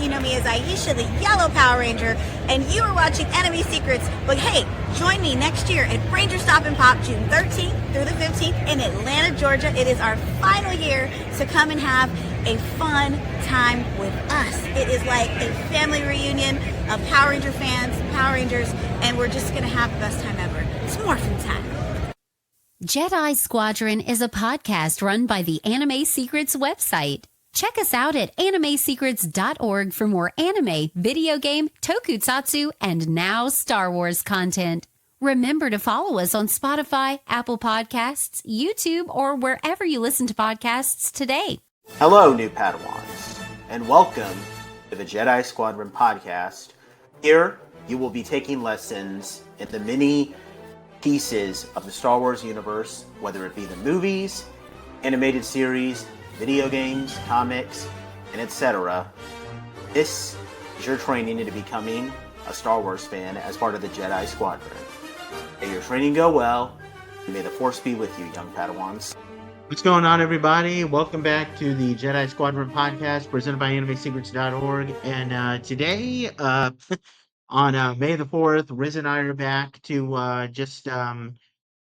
You know me as Aisha, the Yellow Power Ranger, and you are watching Enemy Secrets. But hey, join me next year at Ranger Stop and Pop, June 13th through the 15th in Atlanta, Georgia. It is our final year, so come and have a fun time with us. It is like a family reunion of Power Ranger fans, Power Rangers, and we're just going to have the best time ever. It's morphin' time. Jedi Squadron is a podcast run by the Anime Secrets website. Check us out at animesecrets.org for more anime, video game, tokusatsu, and now Star Wars content. Remember to follow us on Spotify, Apple Podcasts, YouTube, or wherever you listen to podcasts today. Hello, new Padawans, and welcome to the Jedi Squadron Podcast. Here, you will be taking lessons in the many pieces of the Star Wars universe, whether it be the movies, animated series, video games, comics, and etc. This is your training into becoming a Star Wars fan as part of the Jedi Squadron. May your training go well, and may the Force be with you, young Padawans. What's going on, everybody? Welcome back to the Jedi Squadron Podcast, presented by animesecrets.org. And today, on May the 4th, Riz and I are back to just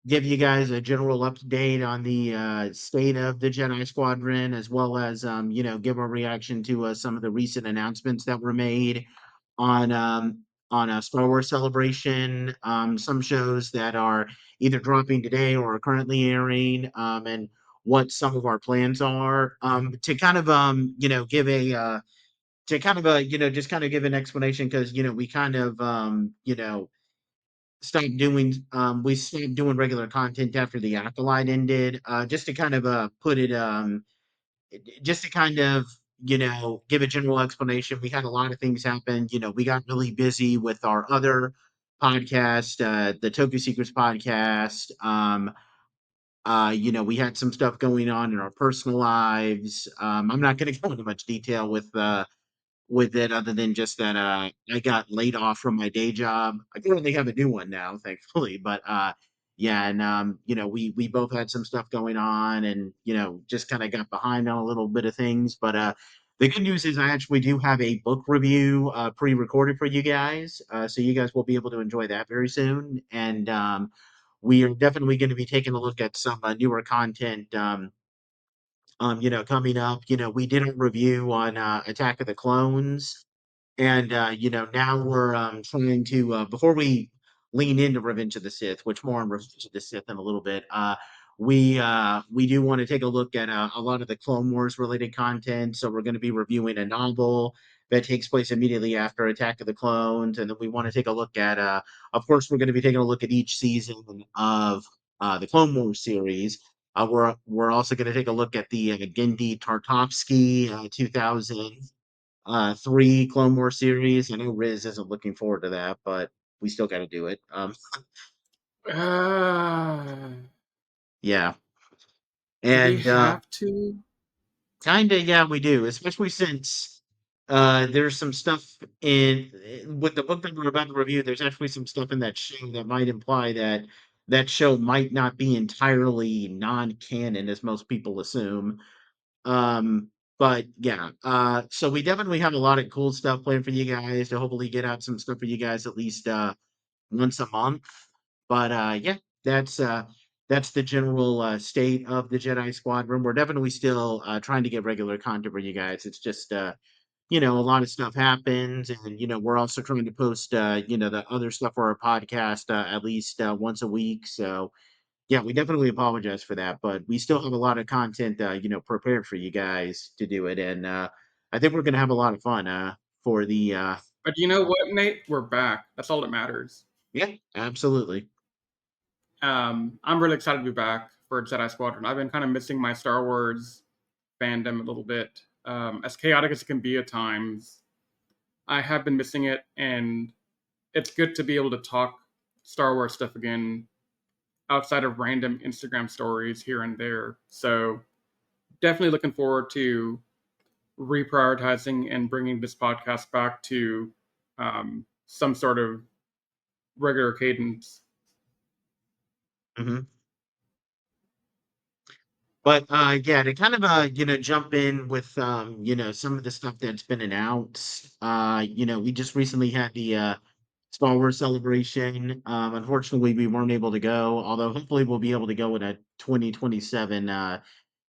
give you guys a general update on the state of the Jedi Squadron, as well as, give a reaction to some of the recent announcements that were made on a Star Wars Celebration, some shows that are either dropping today or are currently airing, and what some of our plans are, to kind of, give a, just kind of give an explanation, because, we kind of, we stopped doing regular content after the Acolyte ended, just to kind of put it, just to kind of, give a general explanation. We had a lot of things happen. We got really busy with our other podcast, the Toku Secrets podcast. We had some stuff going on in our personal lives. I'm not going to go into much detail with it, other than just that I got laid off from my day job. I currently have a new one now, thankfully. But yeah, and we both had some stuff going on, and just kind of got behind on a little bit of things. But the good news is I actually do have a book review pre-recorded for you guys, so you guys will be able to enjoy that very soon. And we are definitely going to be taking a look at some newer content. Coming up, we did a review on Attack of the Clones, and now we're trying to before we lean into Revenge of the Sith, which more on Revenge of the Sith in a little bit. We do want to take a look at a lot of the Clone Wars related content. So we're going to be reviewing a novel that takes place immediately after Attack of the Clones, and then we want to take a look at, of course, we're going to be taking a look at each season of the Clone Wars series. We're also going to take a look at the Gendy Tartakovsky 2003 Clone Wars series. I know Riz isn't looking forward to that, but we still got to do it. Yeah, Do we and have to? kind of, yeah, we do, especially since there's some stuff in with the book that we're about to review. There's actually some stuff in that show that might imply that that show might not be entirely non-canon, as most people assume. Um, but yeah, so we definitely have a lot of cool stuff planned for you guys to hopefully get out some stuff for you guys at least once a month. But yeah, that's the general state of the Jedi Squadron. We're definitely still trying to get regular content for you guys. It's just a lot of stuff happens, and we're also trying to post the other stuff for our podcast at least once a week. So yeah, we definitely apologize for that, but we still have a lot of content, prepared for you guys to do it, and I think we're gonna have a lot of fun for the. But you know what, Nate? We're back. That's all that matters. Yeah, absolutely. I'm really excited to be back for Jedi Squadron. I've been kind of missing my Star Wars fandom a little bit. As chaotic as it can be at times, I have been missing it, and it's good to be able to talk Star Wars stuff again outside of random Instagram stories here and there. So definitely looking forward to reprioritizing and bringing this podcast back to some sort of regular cadence. hmm But yeah, to kind of jump in with some of the stuff that's been announced. We just recently had the Star Wars celebration. Unfortunately, we weren't able to go, although hopefully we'll be able to go in a 2027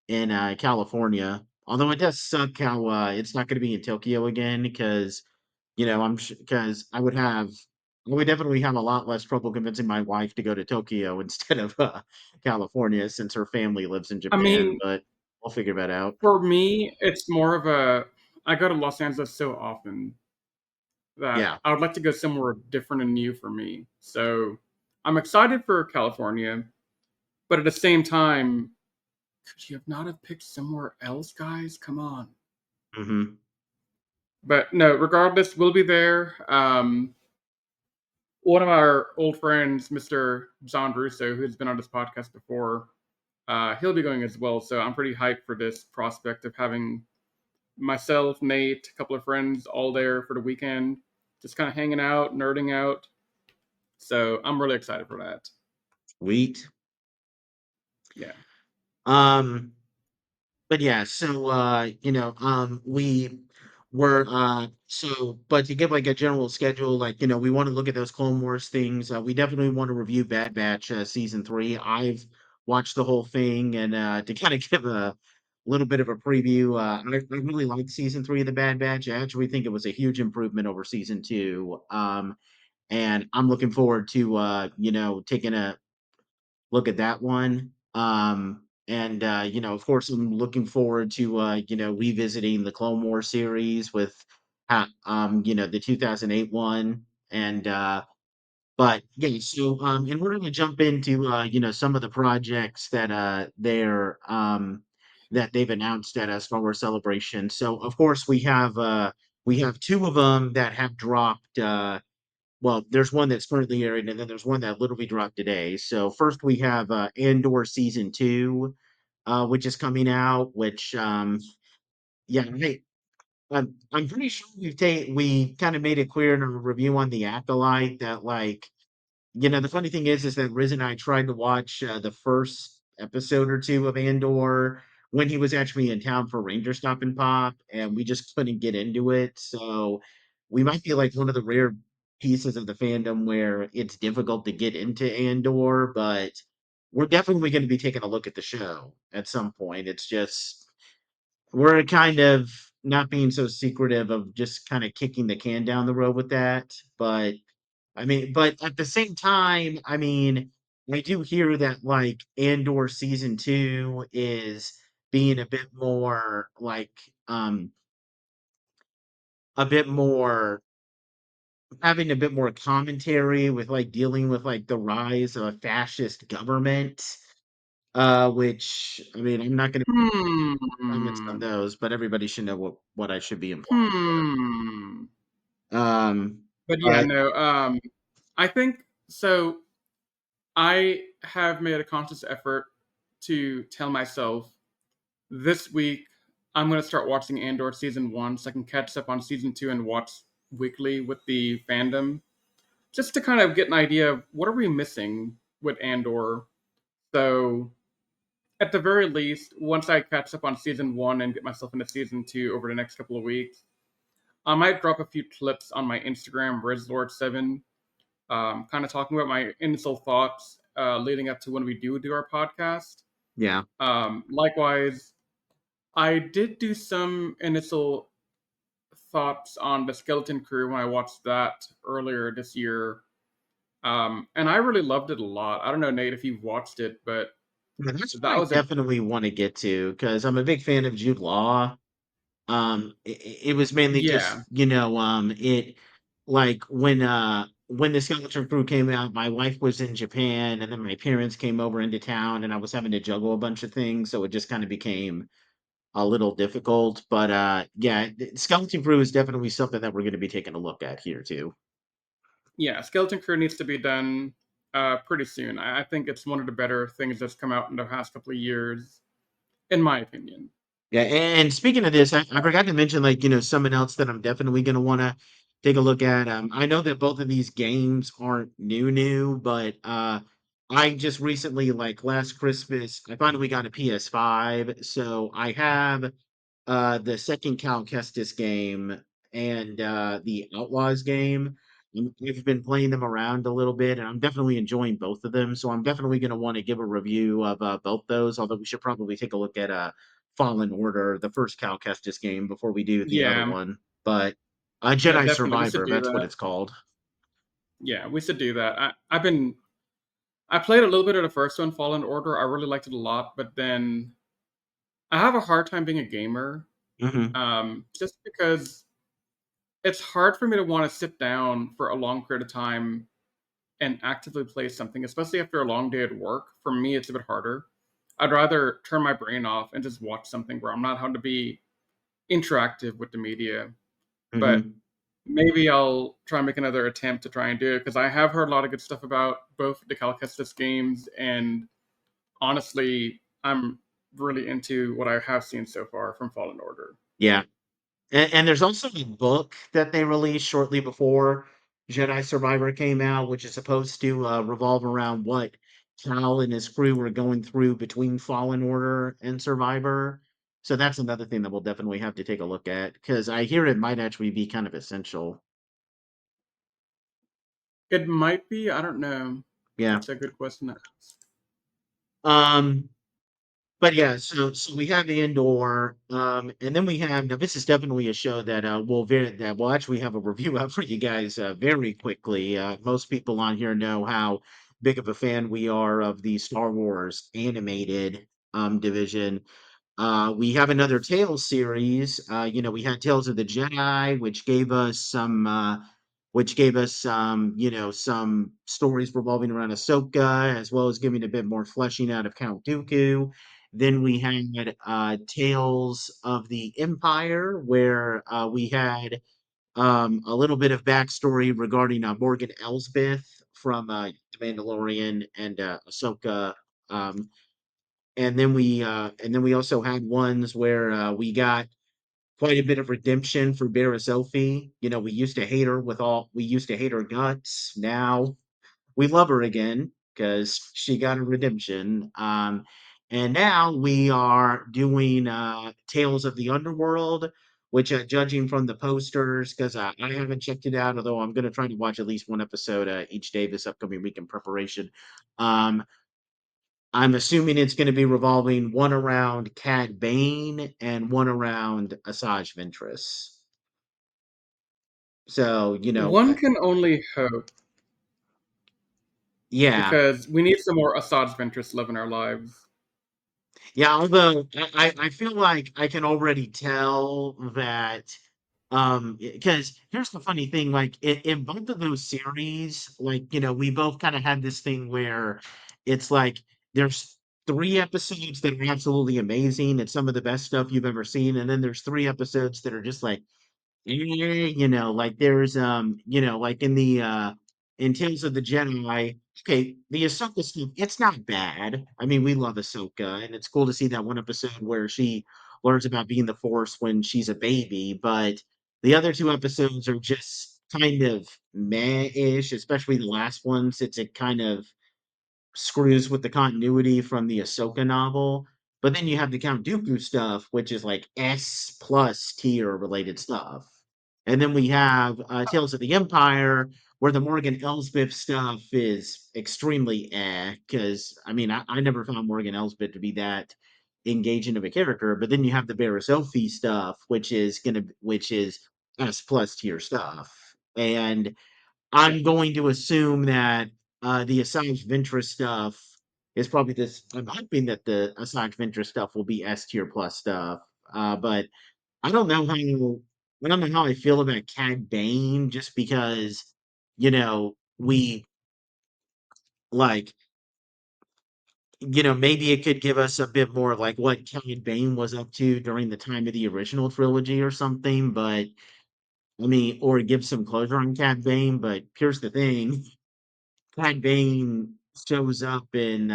in California. Although it does suck how it's not going to be in Tokyo again because because I would definitely have a lot less trouble convincing my wife to go to Tokyo instead of California since her family lives in I Japan. mean, But we'll figure that out. for me, it's more of a I go to Los Angeles so often that Yeah. I would like to go somewhere different and new for me. So I'm excited for California, but at the same time, could you have not have picked somewhere else, guys? Come on. Hmm. But no, regardless, we'll be there. One of our old friends, Mr. John Russo, who's been on this podcast before, he'll be going as well. So I'm pretty hyped for this prospect of having myself, Nate, a couple of friends all there for the weekend, just kind of hanging out, nerding out. So I'm really excited for that. Sweet. Yeah. Um, but yeah, so we were but to give like a general schedule, like we want to look at those Clone Wars things. We definitely want to review Bad Batch season 3. I've watched the whole thing, and to kind of give a little bit of a preview, I really liked season 3 of the Bad Batch. I actually think it was a huge improvement over season 2. And I'm looking forward to taking a look at that one. And of course, I'm looking forward to revisiting the Clone Wars series with the 2008 one. And but yeah, so and we're gonna jump into some of the projects that that they've announced at a Star Wars Celebration. So of course we have two of them that have dropped. Well, there's one that's currently airing, and then there's one that literally dropped today. So first we have Andor season 2, which is coming out. Which yeah, hey, I'm pretty sure we kind of made it clear in a review on the Acolyte that like the funny thing is that Riz and I tried to watch the first episode or two of Andor when he was actually in town for Ranger Stop and Pop, and we just couldn't get into it. So we might be like one of the rare pieces of the fandom where it's difficult to get into Andor, but we're definitely going to be taking a look at the show at some point. It's just we're kind of not being so secretive of just kind of kicking the can down the road with that, but I mean, but at the same time, I mean, we do hear that like Andor season 2 is being a bit more like a bit more having a bit more commentary with like dealing with like the rise of a fascist government. Which I mean, I'm not gonna comment on Hmm. those, but everybody should know what I should be implying Hmm. there. But yeah, But no. I think so. I have made a conscious effort to tell myself this week I'm going to start watching Andor season 1 so I can catch up on season 2 and watch weekly with the fandom just to kind of get an idea of what are we missing with Andor. So at the very least, once I catch up on season 1 and get myself into season 2 over the next couple of weeks, I might drop a few clips on my Instagram, RizLord7, kind of talking about my initial thoughts leading up to when we do our podcast. yeah. Likewise, I did do some initial thoughts on the Skeleton Crew when I watched that earlier this year. And I really loved it a lot. I don't know, Nate, if you've watched it, but Yeah, that's what that I was a definitely want to get to because I'm a big fan of Jude Law. It was mainly just, yeah. it like when the Skeleton Crew came out, my wife was in Japan and then my parents came over into town and I was having to juggle a bunch of things, so it just kind of became a little difficult. But yeah, Skeleton Crew is definitely something that we're going to be taking a look at here too. Yeah, Skeleton Crew needs to be done pretty soon. I think it's one of the better things that's come out in the past couple of years, in my opinion. Yeah, and speaking of this, I forgot to mention like, someone else that I'm definitely gonna wanna take a look at. I know that both of these games aren't new, but I just recently, like last Christmas, I finally got a PS5, so I have the second Cal Kestis game and the Outlaws game. I've been playing them around a little bit, and I'm definitely enjoying both of them. So I'm definitely going to want to give a review of both those. Although we should probably take a look at Fallen Order, the first Cal Kestis game, before we do the other Yeah, one. But yeah, Jedi definitely. We should Survivor, do that's what that. it's called. Yeah, we should do that. I played a little bit of the first one, Fallen Order. I really liked it a lot, but then I have a hard time being a gamer, Hmm. just because it's hard for me to want to sit down for a long period of time and actively play something, especially after a long day at work. For me, it's a bit harder. I'd rather turn my brain off and just watch something where I'm not having to be interactive with the media. But Hmm. maybe I'll try and make another attempt to try and do it, because I have heard a lot of good stuff about both the Cal Kestis games, and honestly, I'm really into what I have seen so far from Fallen Order. Yeah. And there's also a book that they released shortly before Jedi Survivor came out, which is supposed to revolve around what Cal and his crew were going through between Fallen Order and Survivor. So that's another thing that we'll definitely have to take a look at because I hear it might actually be kind of essential. It might be, I don't know. Yeah. That's a good question to ask. Um, But yeah, so we have the indoor, and then we have now. This is definitely a show that we'll actually have a review out for you guys very quickly. Most people on here know how big of a fan we are of the Star Wars animated division. We have another Tales series. We had Tales of the Jedi, which gave us some stories revolving around Ahsoka, as well as giving a bit more fleshing out of Count Dooku. Then we had Tales of the Empire, where we had a little bit of backstory regarding Morgan Elsbeth from The Mandalorian and Ahsoka. Um, and then we also had ones where we got quite a bit of redemption for Barriss Offee. We used to hate her guts. Now we love her again because she got a redemption. And now we are doing Tales of the Underworld, which, judging from the posters, because I haven't checked it out, although I'm going to try to watch at least one episode each day this upcoming week in preparation. Um, I'm assuming it's going to be revolving one around Cad Bane and one around Asajj Ventress. So, One can only hope, yeah. because we need some more Asajj Ventress love in our lives. Yeah, although I feel like I can already tell that because here's the funny thing, like in both of those series, like, we both kind of had this thing where it's like there's three episodes that are absolutely amazing. It's some of the best stuff you've ever seen, and then there's three episodes that are just like like there's like in Tales of the Jedi, okay, the Ahsoka stuff, it's not bad. I mean, we love Ahsoka, and it's cool to see that one episode where she learns about being the Force when she's a baby, but the other two episodes are just kind of meh-ish, especially the last one, since it kind of screws with the continuity from the Ahsoka novel. But then you have the Count Dooku stuff, which is like S plus tier related stuff. And then we have Tales of the Empire, where the Morgan Elsbeth stuff is extremely because I mean, I never found Morgan Elsbeth to be that engaging of a character. But then you have the Barriss Offee stuff, which is S plus tier stuff. And I'm going to assume that the Asajj Ventress stuff is probably this. I'm hoping that the Asajj Ventress stuff will be S tier plus stuff. But I don't know how I don't know how I feel about Cad Bane just because we like maybe it could give us a bit more of like what Cad Bane was up to during the time of the original trilogy or something. But I mean, or give some closure on Cad Bane. But here's the thing. Cad Bane shows up in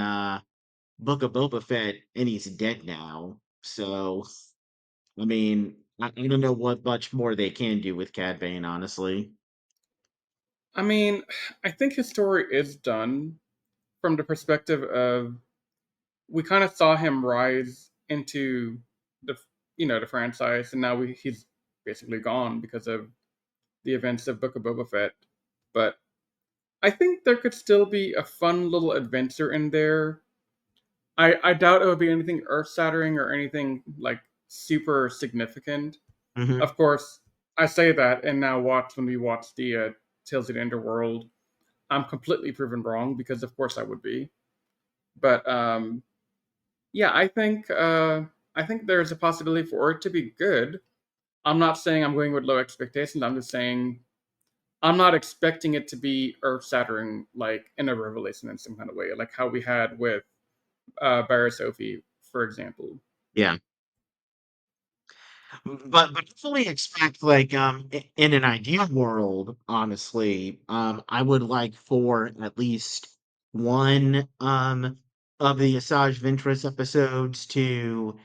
Book of Boba Fett and he's dead now. So, I mean, I don't know what much more they can do with Cad Bane, honestly. I mean, I think his story is done. from the perspective of we kind of saw him rise into the the franchise, and now he's basically gone because of the events of Book of Boba Fett. But I think there could still be a fun little adventure in there. I doubt it would be anything earth shattering or anything like super significant. Hmm. Of course, I say that, and now when we watch the Tales of the Underworld, I'm completely proven wrong because of course I would be. But yeah, I think there's a possibility for it to be good. I'm not saying I'm going with low expectations. I'm just saying I'm not expecting it to be earth shattering, like in a revelation in some kind of way, like how we had with Barra Sophie, for example. Yeah. But I fully expect, like, in an ideal world, honestly, I would like for at least one of the Asajj Ventress episodes to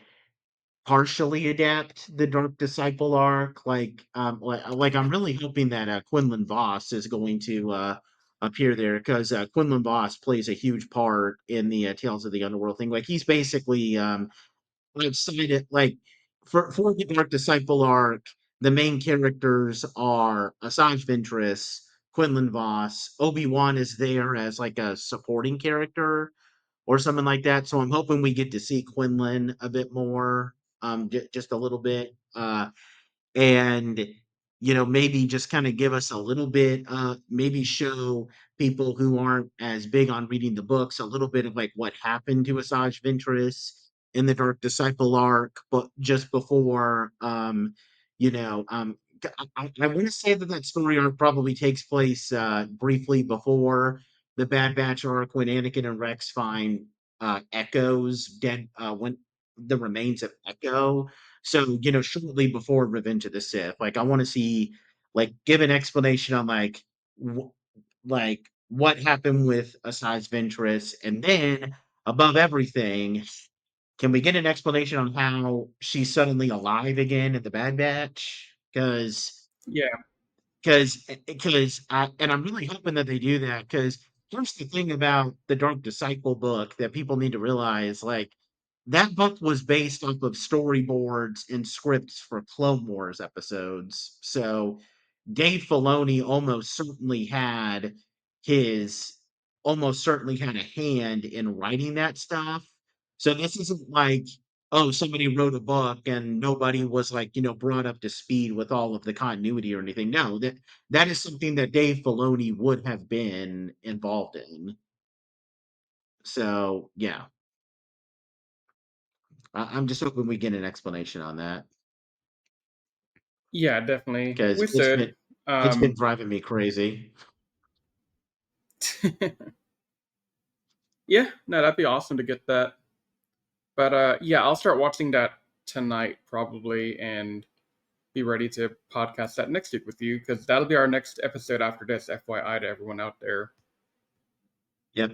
partially adapt the Dark Disciple arc. Like I'm really hoping that Quinlan Voss is going to appear there, because Quinlan Voss plays a huge part in the Tales of the Underworld thing. Like, he's basically outside it, like, for the Dark Disciple arc, the main characters are Asajj Ventress, Quinlan Voss, Obi-Wan is there as like a supporting character or something like that. So I'm hoping we get to see Quinlan a bit more, just a little bit. And maybe just kind of give us a little bit, maybe show people who aren't as big on reading the books a little bit of like what happened to Asajj Ventress in the Dark Disciple arc, but just before, you know I want to say that that story arc probably takes place briefly before the Bad Batch arc, when Anakin and Rex find Echo's dead, when the remains of Echo. So, shortly before Revenge of the Sith, like, I want to see, like, give an explanation on, like, like what happened with Asajj Ventress, and then above everything, can we get an explanation on how she's suddenly alive again in the Bad Batch? Yeah, And I'm really hoping that they do that, because here's the thing about the Dark Disciple book that people need to realize, like, that book was based off of storyboards and scripts for Clone Wars episodes. So Dave Filoni his almost certainly had a hand in writing that stuff. So this isn't like, oh, somebody wrote a book and nobody was, like, brought up to speed with all of the continuity or anything. No, that is something that Dave Filoni would have been involved in. So yeah, I'm just hoping we get an explanation on that, yeah, definitely. because We should. it's been Um, driving me crazy. yeah, no, that'd be awesome to get that. But yeah, I'll start watching that tonight probably, and be ready to podcast that next week with you because that'll be our next episode after this. FYI to everyone out there. Yep.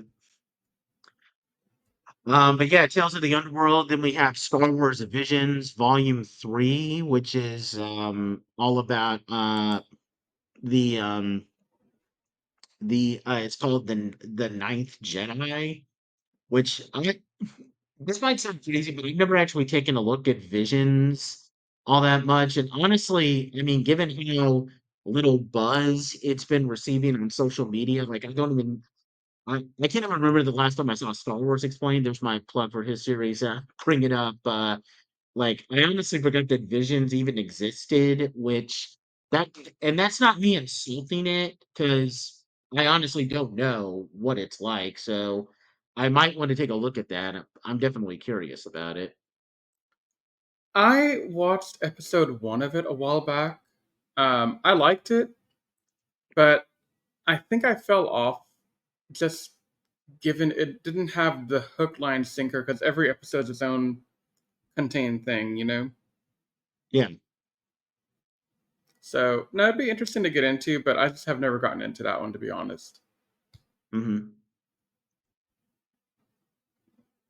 But yeah, Tales of the Underworld. Then we have Star Wars Visions Volume 3, which is all about the it's called the Ninth Jedi, which this might sound crazy, but I've never actually taken a look at Visions all that much. And honestly, I mean, given how little buzz it's been receiving on social media, like, I can't even remember the last time I saw Star Wars Explained. There's my plug for his series. Bring it up. Like, I honestly forgot that Visions even existed, that and that's not me insulting it, because I honestly don't know what it's like. So I might want to take a look at that. I'm definitely curious about it. I watched episode one of it a while back. I liked it, but I think I fell off just given it didn't have the hook, line, sinker because every episode's its own contained thing, you know? Yeah. So, no, it'd be interesting to get into, but I just have never gotten into that one, to be honest. Hmm.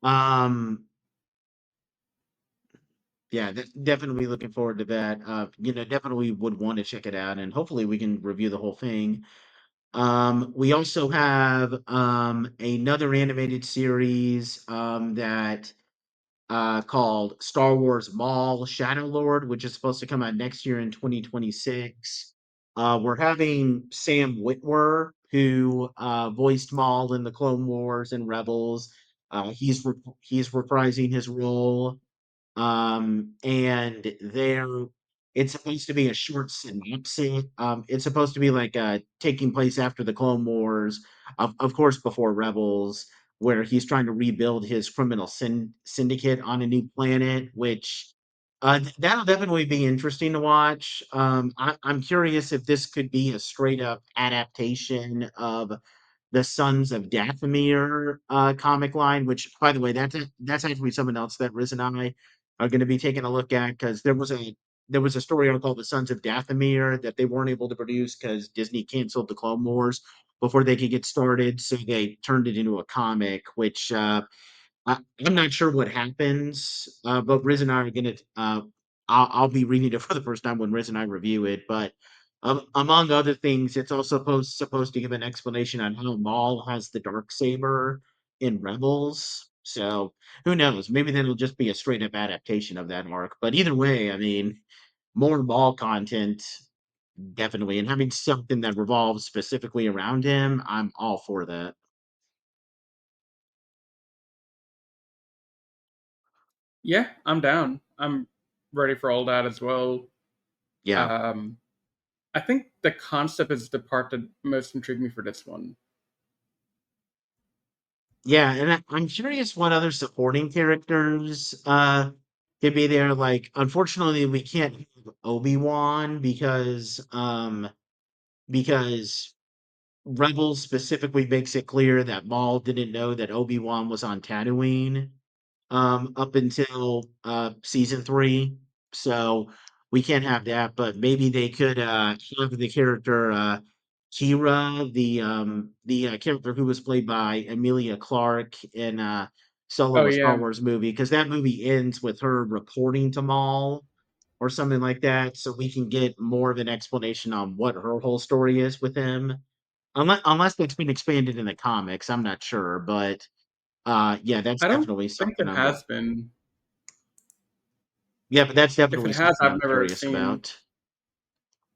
Um. Yeah, definitely looking forward to that. Definitely would want to check it out, and hopefully we can review the whole thing. We also have another animated series that called Star Wars Maul Shadow Lord, which is supposed to come out next year in 2026. We're having Sam Witwer, who voiced Maul in the Clone Wars and Rebels. He's reprising his role, and it's supposed to be a short synopsis. It's supposed to be like taking place after the Clone Wars, of course, before Rebels, where he's trying to rebuild his criminal syndicate on a new planet, which that'll definitely be interesting to watch. I'm curious if this could be a straight up adaptation of the Sons of Dathomir comic line, which, by the way, that's actually something else that Riz and I are going to be taking a look at, because there was a story arc the Sons of Dathomir that they weren't able to produce because Disney canceled the Clone Wars before they could get started, so they turned it into a comic, which I'm not sure what happens, but Riz and I are gonna. I'll be reading it for the first time when Riz and I review it. But among other things, it's also supposed to give an explanation on how Maul has the dark saber in Rebels. So who knows? Maybe that'll just be a straight up adaptation of that arc. But either way, I mean, more Maul content definitely, and having something that revolves specifically around him, I'm all for that. Yeah, I'm down. I'm ready for all that as well. Yeah. Um, I think the concept is the part that most intrigued me for this one. Yeah, and I'm curious what other supporting characters could be there. Like, unfortunately, we can't have Obi-Wan because Rebels specifically makes it clear that Maul didn't know that Obi-Wan was on Tatooine up until season 3. So we can't have that, but maybe they could have the character Kira, the character who was played by Emilia Clarke in Oh Solo, a Star yeah, Wars movie, because that movie ends with her reporting to Maul or something like that, so we can get more of an explanation on what her whole story is with him. Unless it's been expanded in the comics, I'm not sure, but yeah, that's I don't definitely think something it I'm has been. yeah, but that's If it definitely has, something I've I'm never curious seen. about.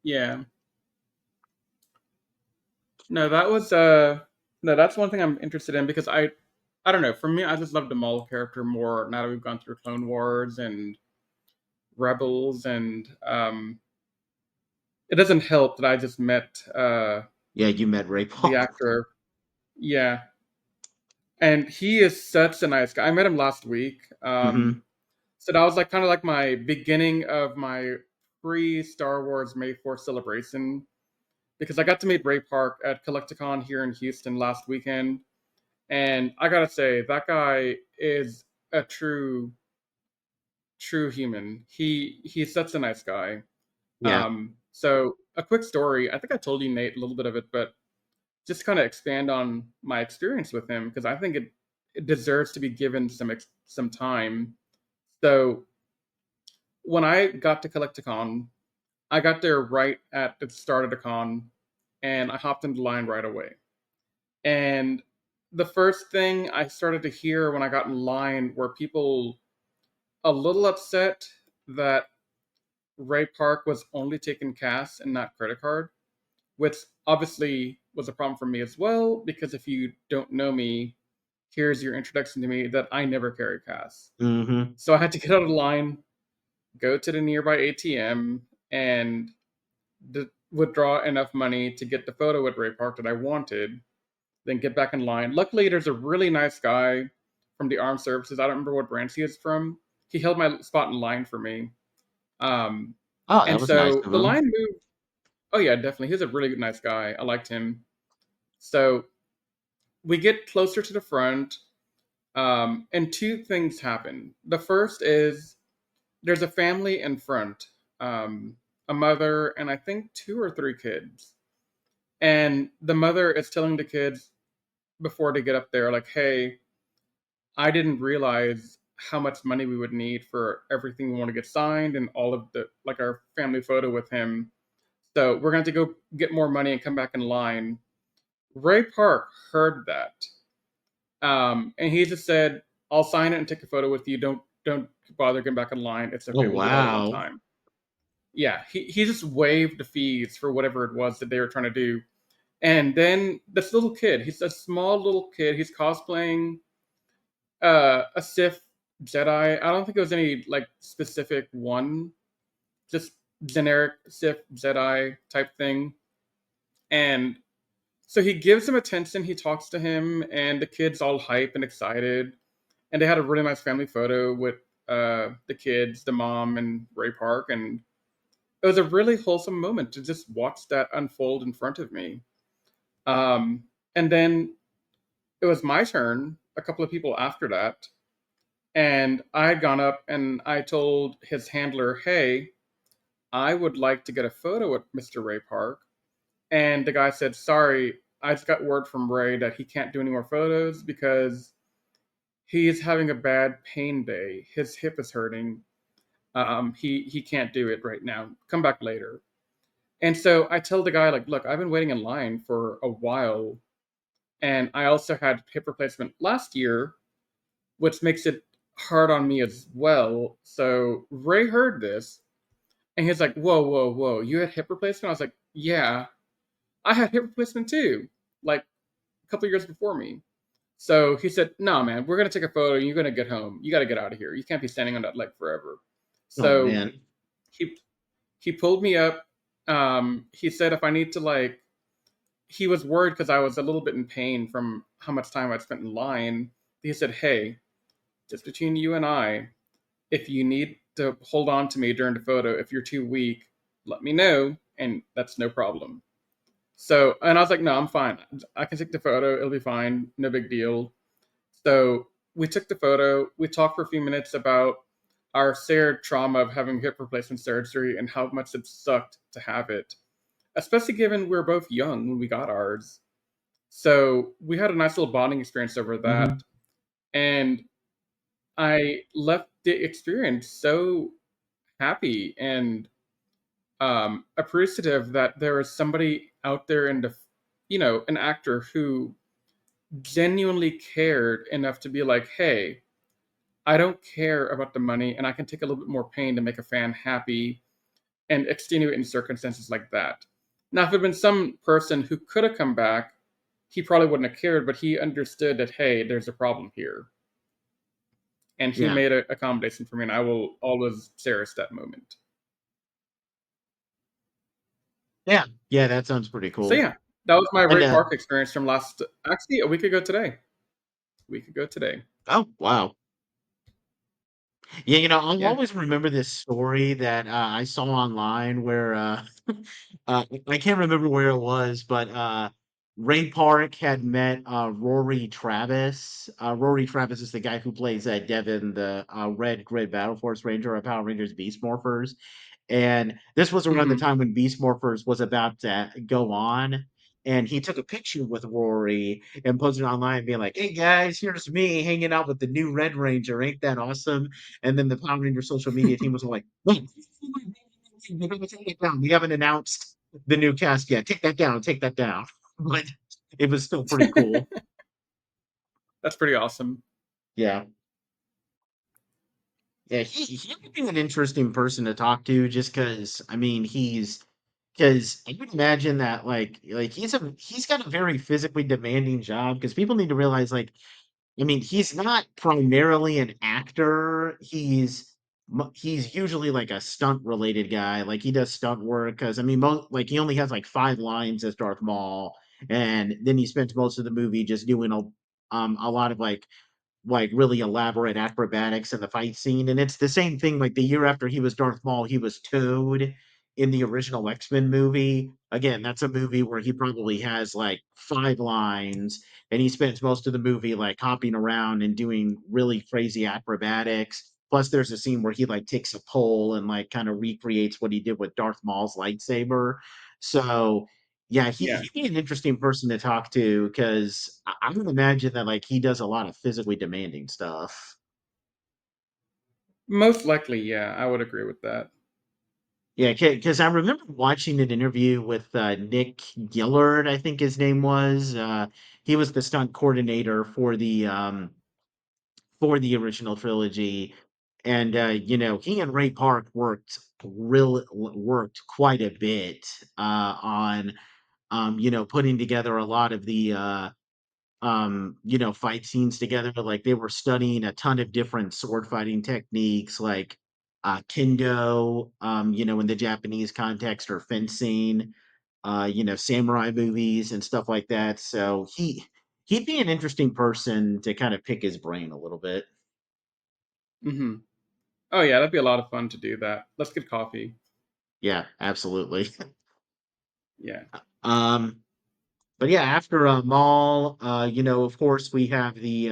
Yeah, no, no, that's one thing I'm interested in because I don't know. For me, I just love the Maul character more now that we've gone through Clone Wars and Rebels, and it doesn't help that I just met Yeah, you met Ray the Paul. actor. Yeah, and he is such a nice guy. I met him last week. Hmm. So that was like kind of like my beginning of my pre Star Wars May 4th celebration because I got to meet Ray Park at Collecticon here in Houston last weekend, and I gotta say that guy is a true human. He's such a nice guy. Yeah. So a quick story. I think I told you, Nate, a little bit of it, but just kind of expand on my experience with him because I think it deserves to be given some time. So when I got to Collecticon, I got there right at the start of the con, and I hopped into line right away. And the first thing I started to hear when I got in line were people a little upset that Ray Park was only taking cash and not credit card, which obviously was a problem for me as well, because if you don't know me, here's your introduction to me that I never carry cash. Hmm. So I had to get out of line, go to the nearby ATM, and withdraw enough money to get the photo at Ray Park that I wanted, then get back in line. Luckily, there's a really nice guy from the armed services. I don't remember what branch he is from. He held my spot in line for me. Um, Oh, that and was nice so of the him. line moved. Oh yeah, definitely. He's a really nice guy. I liked him. So we get closer to the front, and two things happen. The first is there's a family in front, a mother and I think 2 or 3 kids. And the mother is telling the kids before they get up there, like, hey, I didn't realize how much money we would need for everything we want to get signed and all of the, like, our family photo with him. So we're going to go get more money and come back in line. Ray Park heard that, and he just said, "I'll sign it and take a photo with you. Don't bother getting back in line. It's Oh okay. We'll do that at one wow. time." Yeah, he just waived the fees for whatever it was that they were trying to do. And then this little kid, he's a small little kid. He's cosplaying a Sith Jedi. I don't think it was any like specific one, just generic Sith Jedi type thing. And so he gives him attention. He talks to him, and the kid's all hype and excited. And they had a really nice family photo with the kids, the mom, and Ray Park. And it was a really wholesome moment to just watch that unfold in front of me. And then it was my turn a couple of people after that. And I had gone up and I told his handler, "Hey, I would like to get a photo with Mr. Ray Park." And the guy said, "Sorry, I just got word from Ray that he can't do any more photos because he is having a bad pain day. His hip is hurting. He can't do it right now. Come back later." And so I tell the guy, like, "Look, I've been waiting in line for a while, and I also had hip replacement last year, which makes it hard on me as well." So Ray heard this, and he's like, "Whoa, whoa, whoa! You had hip replacement?" I was like, "Yeah, I had hip replacement too, like a couple of years before me." So he said, "No, man, we're gonna take a photo. And you're gonna get home. You got to get out of here. You can't be standing on that leg forever." Oh So man. he he pulled me up. He said if I need to like, he was worried because I was a little bit in pain from how much time I'd spent in line. He said, "Hey, just between you and I, if you need to hold on to me during the photo, if you're too weak, let me know, and that's no problem." So, and I was like, "No, I'm fine. I can take the photo. It'll be fine. No big deal." So we took the photo. We talked for a few minutes about our shared trauma of having hip replacement surgery and how much it sucked to have it, especially given we were both young when we got ours. So we had a nice little bonding experience over Hmm. that. And I left the experience so happy and appreciative that there was somebody out there in the, an actor who genuinely cared enough to be like, "Hey, I don't care about the money, and I can take a little bit more pain to make a fan happy and extenuate in circumstances like that." Now, if it had been some person who could have come back, he probably wouldn't have cared, but he understood that, hey, there's a problem here. And he Yeah. made an accommodation for me, and I will always cherish that moment. Yeah. Yeah, that sounds pretty So, cool. yeah, that was my And Ray Park experience from actually, a week ago today. A week ago today. oh wow. Yeah, I'll Yeah. always remember this story that I saw online where I can't remember where it was, but Ray Park had met Rory Travis. Rory Travis is the guy who plays Devin, the Red Grid Battle Force Ranger of Power Rangers Beast Morphers. And this was around the Hmm. time when Beast Morphers was about to go on. And he took a picture with Rory and posted it online, being like, "Hey guys, here's me hanging out with the new Red Ranger. Ain't that awesome?" And then the Power Ranger social media team was like, "Wait, we gotta take it down. We haven't announced the new cast yet. Take that down. Take that down." But it was still pretty cool. That's pretty awesome. Yeah. Yeah, he would be an interesting person to talk to just because I mean because I would imagine that like he's got a very physically demanding job because people need to realize like I mean he's not primarily an actor. He's usually like a stunt related guy. Like he does stunt work because I mean like he only has like 5 lines as Darth Maul, and then he spends most of the movie just doing a lot of like really elaborate acrobatics in the fight scene. And it's the same thing. Like the year after he was Darth Maul, he was Toad in the original X-Men movie. Again, that's a movie where he probably has like 5 lines, and he spends most of the movie like hopping around and doing really crazy acrobatics. Plus, there's a scene where he like takes a pole and like kind of recreates what he did with Darth Maul's lightsaber. So yeah, Yeah. he'd be an interesting person to talk to because I would imagine that like he does a lot of physically demanding stuff. Most likely, yeah, I would agree with that. Yeah, because I remember watching an interview with Nick Gillard, I think his name was. He was the stunt coordinator for the original trilogy, and he and Ray Park worked quite a bit on putting together a lot of the fight scenes together. Like they were studying a ton of different sword fighting techniques, like kendo, in the Japanese context, or fencing, samurai movies and stuff like that. So he'd be an interesting person to kind of pick his brain a little bit. Hmm. Oh yeah, that'd be a lot of fun to do that. Let's get coffee. Yeah, absolutely. Yeah. um, but yeah, after Maul, of course we have the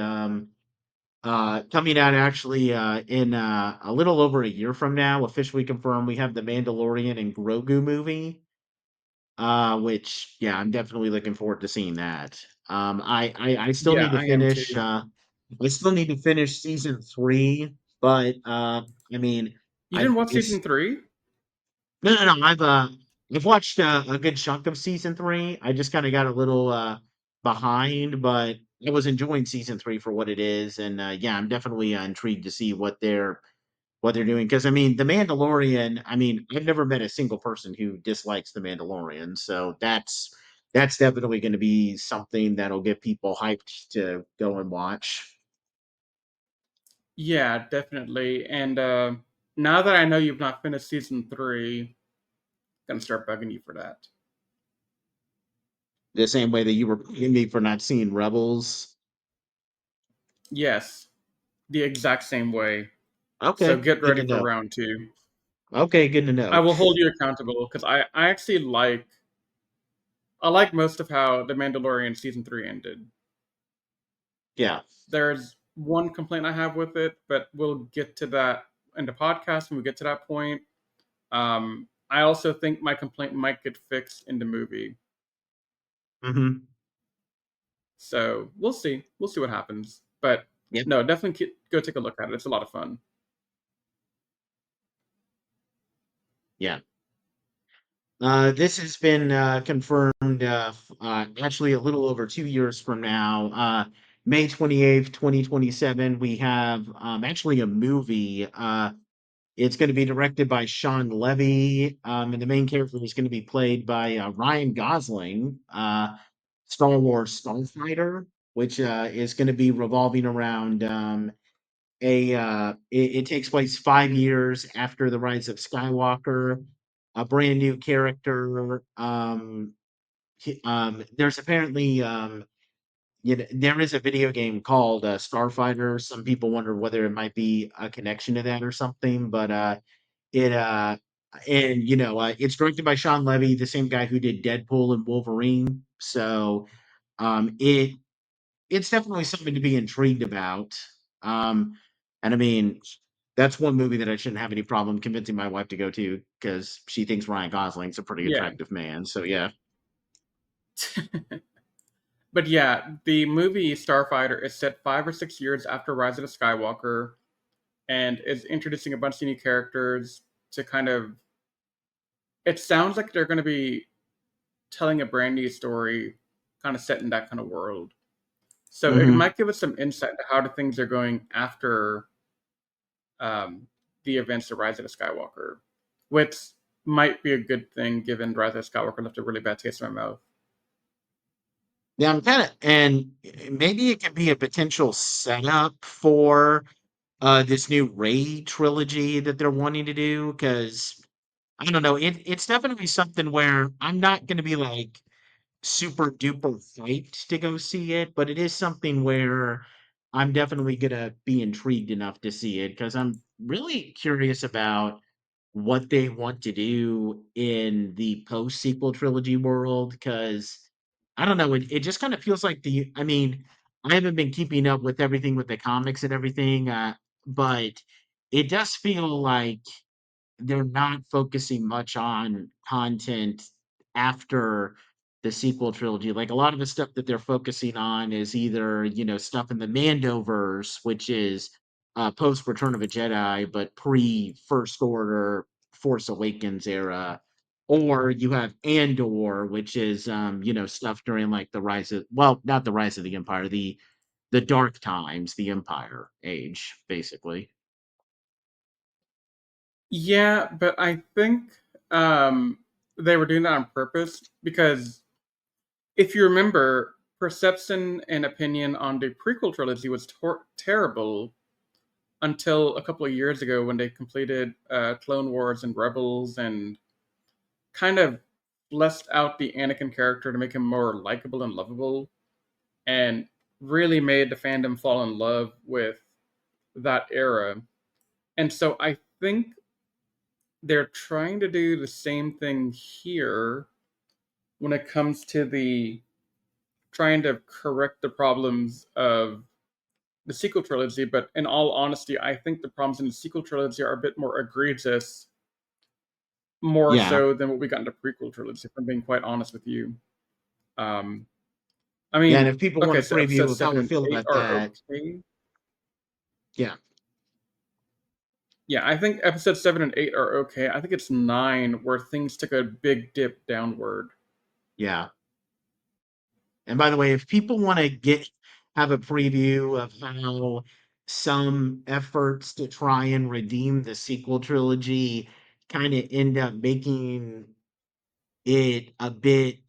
coming out actually in a little over a year from now, officially confirmed. We have the Mandalorian and Grogu movie, which yeah, I'm definitely looking forward to seeing that. I still Yeah, need to I am too. finish. I still need to finish season 3, but I mean, You I, didn't watch I season 3? no. I've watched a good chunk of season 3. I just kind of got a little behind, but I was enjoying season 3 for what it is, and yeah, I'm definitely intrigued to see what they're doing. Because I mean, the Mandalorian. I mean, I've never met a single person who dislikes the Mandalorian, so that's definitely going to be something that'll get people hyped to go and watch. Yeah, definitely. And now that I know you've not finished season 3, gonna start bugging you for that. The same way that you were blaming me for not seeing Rebels. Yes, the exact same way. So Okay, get good ready to for know. round 2. Okay, good to I know. will hold you accountable because I actually I like most of how the Mandalorian season 3 ended. Yeah. There's one complaint I have with it, but we'll get to that in the podcast when we get to that point. I also think my complaint might get fixed in the movie. Hmm. So we'll see. We'll see what happens. But Yep. no, definitely go take a look at it. It's a lot of fun. Yeah. This has been confirmed actually a little over 2 years from now. May 28th, 2027, we have actually a movie. It's going to be directed by Sean Levy, and the main character is going to be played by Ryan Gosling, Star Wars Starfighter, which is going to be revolving around it takes place 5 years after the rise of Skywalker. A brand new character. There's apparently there is a video game called Starfighter. Some people wonder whether it might be a connection to that or something, but it and it's directed by Sean Levy, the same guy who did Deadpool and Wolverine. So it's definitely something to be intrigued about. Um, and I mean, that's one movie that I shouldn't have any problem convincing my wife to go to because she thinks Ryan Gosling's a pretty Yeah. attractive man. So yeah. But yeah, the movie Starfighter is set 5 or 6 years after Rise of the Skywalker and is introducing a bunch of new characters to kind of. It sounds like they're going to be telling a brand new story, kind of set in that kind of world. So it Hmm. might give us some insight into how the things are going after um, the events of Rise of the Skywalker, which might be a good thing given Rise of the Skywalker left a really bad taste in my mouth. Yeah, I'm kind of, and maybe it can be a potential setup for this new Ray trilogy that they're wanting to do. Because I don't know, it's definitely something where I'm not going to be like super duper hyped to go see it, but it is something where I'm definitely gonna be intrigued enough to see it because I'm really curious about what they want to do in the post sequel trilogy world. Because I don't know, it just kind of feels like I mean, I haven't been keeping up with everything with the comics and everything, but it does feel like they're not focusing much on content after the sequel trilogy. Like a lot of the stuff that they're focusing on is either, stuff in the Mandoverse, which is post Return of a Jedi, but pre First Order, Force Awakens era, or you have Andor, which is stuff during like the rise of, well, not the rise of the Empire, the dark times, the Empire age, basically. Yeah, but I think um, they were doing that on purpose because if you remember, perception and opinion on the prequel trilogy was terrible until a couple of years ago when they completed Clone Wars and Rebels and kind of fleshed out the Anakin character to make him more likable and lovable, and really made the fandom fall in love with that era. And so I think they're trying to do the same thing here when it comes to the trying to correct the problems of the sequel trilogy. But in all honesty, I think the problems in the sequel trilogy are a bit more egregious, more Yeah. so than what we got in the prequel trilogy, if I'm being quite honest with you. Um, I Yeah, and mean, if people want okay, a so preview episode of how 7 I and feel 8 about are that, okay. yeah. Yeah, I think episode 7 and 8 are okay. I think it's 9 where things took a big dip downward. Yeah. And by the way, if people want to have a preview of how some efforts to try and redeem the sequel trilogy kind of end up making it a bit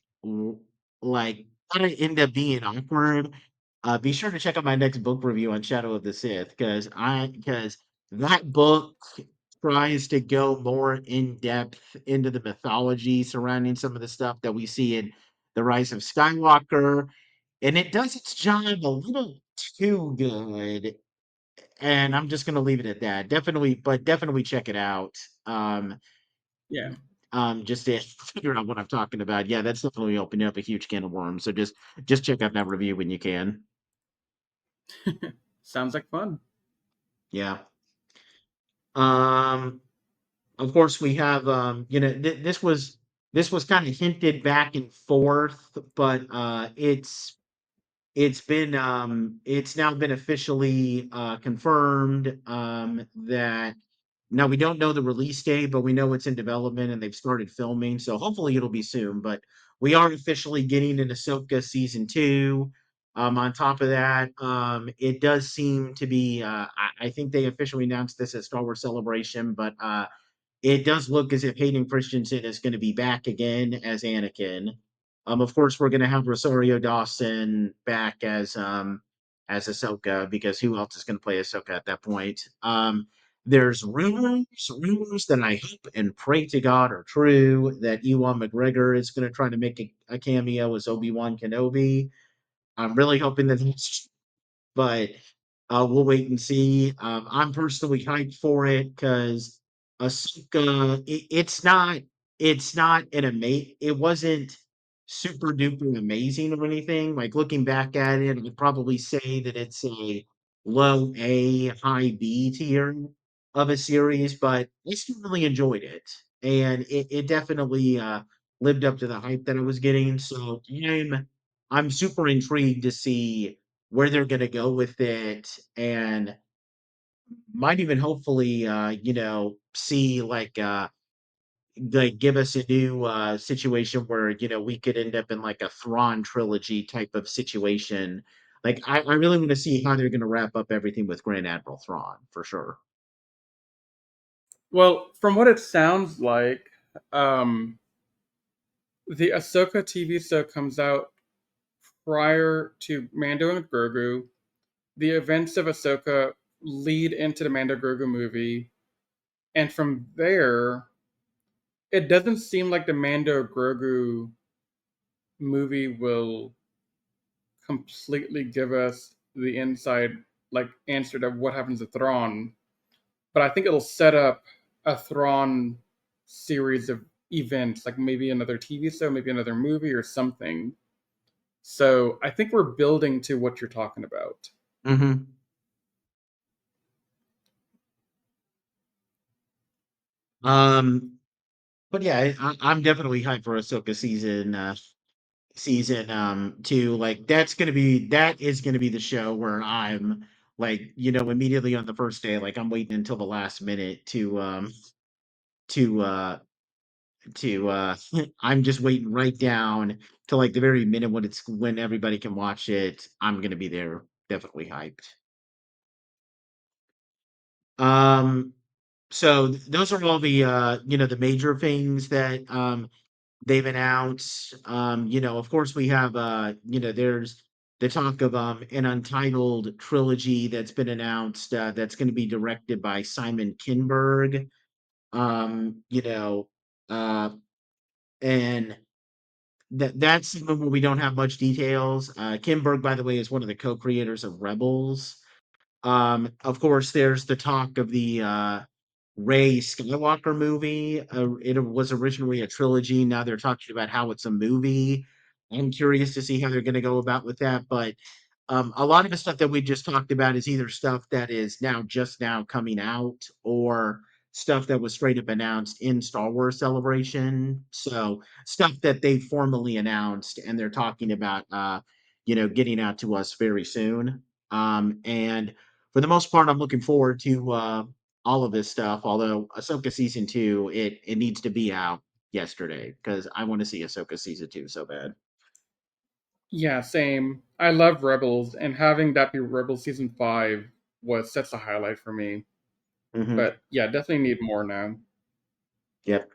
like kind of end up being awkward, be sure to check out my next book review on Shadow of the Sith because that book tries to go more in depth into the mythology surrounding some of the stuff that we see in The Rise of Skywalker, and it does its job a little too good. And I'm just gonna leave it at that. Definitely check it out. Yeah. Just to figure out what I'm talking about. Yeah, that's definitely opening up a huge can of worms. So just check out that review when you can. Sounds like fun. Yeah. Um, of course we have this was kind of hinted back and forth, but it's now been officially confirmed that now we don't know the release date, but we know it's in development and they've started filming, so hopefully it'll be soon. But we are officially getting an Ahsoka season 2. On top of that, it does seem to be. I think they officially announced this at Star Wars Celebration, but it does look as if Hayden Christensen is going to be back again as Anakin. Of course, we're going to have Rosario Dawson back as Ahsoka, because who else is going to play Ahsoka at that point? There's rumors that I hope and pray to God are true, that Ewan McGregor is going to try to make a cameo as Obi-Wan Kenobi. I'm really hoping that that's, but we'll wait and see. I'm personally hyped for it because Ahsoka, it's not an amazing, it wasn't super duper amazing or anything. Like looking back at it, I would probably say that it's a low A, high B tier of a series, but I still really enjoyed it. And it definitely lived up to the hype that I was getting. So I'm super intrigued to see where they're going to go with it, and might even hopefully see like give us a new situation where we could end up in like a Thrawn trilogy type of situation. Like I really want to see how they're going to wrap up everything with Grand Admiral Thrawn for sure. Well, from what it sounds like, um, the Ahsoka TV show comes out prior to Mando and Grogu. The events of Ahsoka lead into the Mando Grogu movie, and from there, it doesn't seem like the Mando Grogu movie will completely give us the inside like answer to what happens to Thrawn, but I think it'll set up a Thrawn series of events, like maybe another TV show, maybe another movie or something. So I think we're building to what you're talking about. Mm-hmm. Um, but yeah, I'm definitely hyped for Ahsoka season 2. Like that is gonna be the show where I'm like immediately on the first day, like I'm waiting until the last minute I'm just waiting right down to like the very minute when everybody can watch it. I'm gonna be there, definitely hyped. Um, so those are all the the major things that they've announced. Of course we have there's the talk of an untitled trilogy that's been announced that's going to be directed by Simon Kinberg. You know, and that's something where we don't have much details. Kinberg, by the way, is one of the co-creators of Rebels. Of course, there's the talk of the Rey Skywalker movie. It was originally a trilogy. Now they're talking about how it's a movie. I'm curious to see how they're going to go about with that. But a lot of the stuff that we just talked about is either stuff that is just now coming out or stuff that was straight up announced in Star Wars Celebration. So stuff that they formally announced and they're talking about, getting out to us very soon. And for the most part, I'm looking forward to all of this stuff. Although Ahsoka season 2, it needs to be out yesterday because I want to see Ahsoka season 2 so bad. Yeah, same. I love Rebels, and having that be Rebels season 5 was such a highlight for me. Mm-hmm. But yeah, definitely need more now. Yep.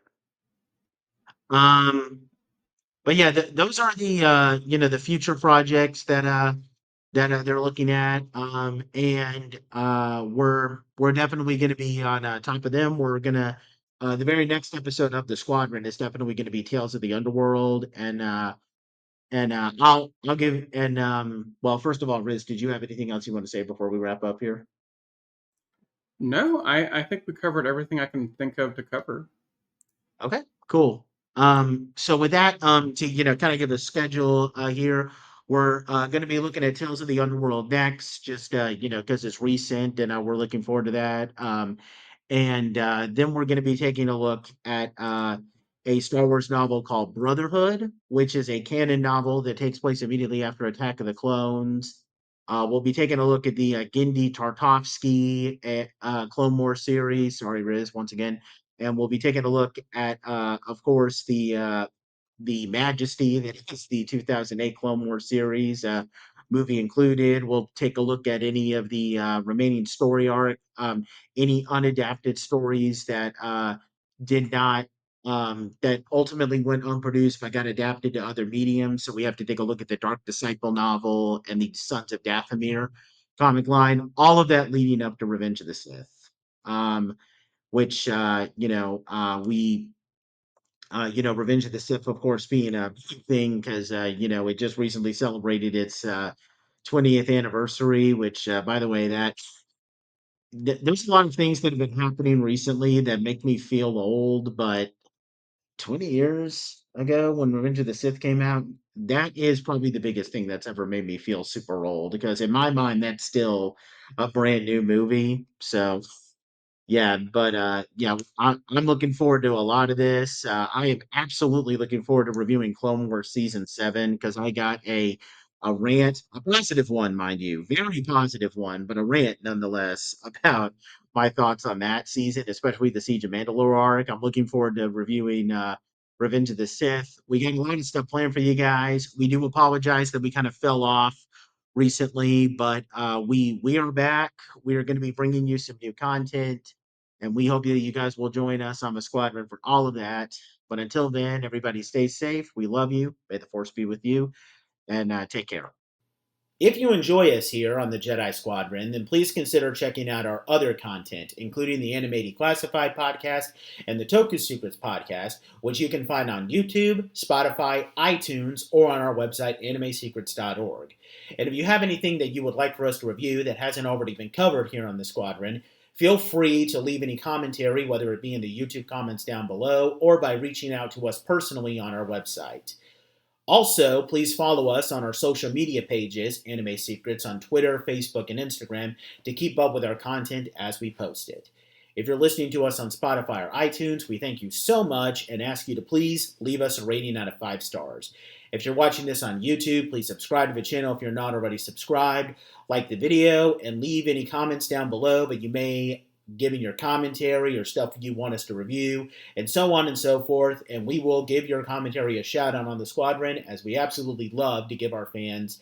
But yeah, those are the the future projects that they're looking at, and we're definitely going to be on top of them. We're gonna the very next episode of the Squadron is definitely going to be Tales of the Underworld, and I'll give and well, first of all, Riz, did you have anything else you want to say before we wrap up here? No, I think we covered everything I can think of to cover. Okay, cool. So with that, to kind of give a schedule here, we're going to be looking at Tales of the Underworld next, just because it's recent and we're looking forward to that. And then we're going to be taking a look at a Star Wars novel called Brotherhood, which is a canon novel that takes place immediately after Attack of the Clones. We'll be taking a look at the Genndy Tartakovsky Clone Wars series. Sorry, Riz, once again, and we'll be taking a look at, of course, the Majesty that is the 2008 Clone Wars series, movie included. We'll take a look at any of the remaining story arc, any unadapted stories that did not. That ultimately went unproduced but got adapted to other mediums. So we have to take a look at the Dark Disciple novel and the Sons of Dathomir comic line. All of that leading up to Revenge of the Sith. Which we Revenge of the Sith, of course, being a big thing because it just recently celebrated its 20th anniversary. Which, by the way, there's a lot of things that have been happening recently that make me feel old, but 20 years ago when Revenge of the Sith came out, that is probably the biggest thing that's ever made me feel super old because in my mind that's still a brand new movie. So yeah, but yeah, I'm looking forward to a lot of this. I am absolutely looking forward to reviewing Clone Wars season 7 because I got a rant, a positive one, mind you, very positive one, but a rant nonetheless about my thoughts on that season, especially the Siege of Mandalore arc. I'm looking forward to reviewing Revenge of the Sith. We got a lot of stuff planned for you guys. We do apologize that we kind of fell off recently, but we are back. We are going to be bringing you some new content. And we hope that you guys will join us on the squadron for all of that. But until then, everybody stay safe. We love you. May the force be with you. And take care. If you enjoy us here on the Jedi Squadron, then please consider checking out our other content, including the Animated Classified podcast and the Toku Secrets podcast, which you can find on YouTube, Spotify, iTunes, or on our website, animesecrets.org. And if you have anything that you would like for us to review that hasn't already been covered here on the Squadron, feel free to leave any commentary, whether it be in the YouTube comments down below or by reaching out to us personally on our website. Also, please follow us on our social media pages, Anime Secrets, on Twitter, Facebook, and Instagram to keep up with our content as we post it. If you're listening to us on Spotify or iTunes, we thank you so much and ask you to please leave us a rating out of 5 stars. If you're watching this on YouTube, please subscribe to the channel if you're not already subscribed, like the video, and leave any comments down below that you may giving your commentary or stuff you want us to review, and so on and so forth. And we will give your commentary a shout out on the Squadron, as we absolutely love to give our fans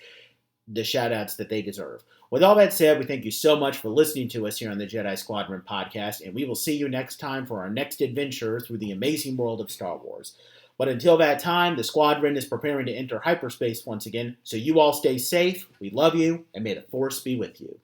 the shout outs that they deserve. With all that said, we thank you so much for listening to us here on the Jedi Squadron Podcast, and we will see you next time for our next adventure through the amazing world of Star Wars. But until that time, the Squadron is preparing to enter hyperspace once again, so you all stay safe, we love you, and may the Force be with you.